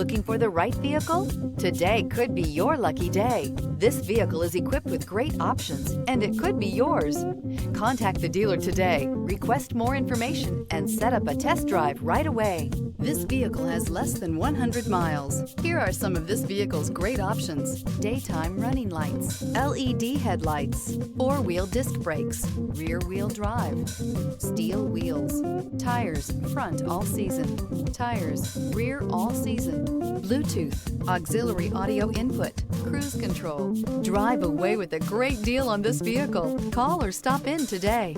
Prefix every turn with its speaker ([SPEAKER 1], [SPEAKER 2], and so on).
[SPEAKER 1] Looking for the right vehicle? Today could be your lucky day. This vehicle is equipped with great options, and it could be yours. Contact the dealer today, request more information, and set up a test drive right away. This vehicle has less than 100 miles. Here are some of this vehicle's great options: daytime running lights, LED headlights, four-wheel disc brakes, rear-wheel drive, steel wheels, tires front all season, tires rear all season, Bluetooth, auxiliary audio input, cruise control. Drive away with a great deal on this vehicle. Call or stop in today.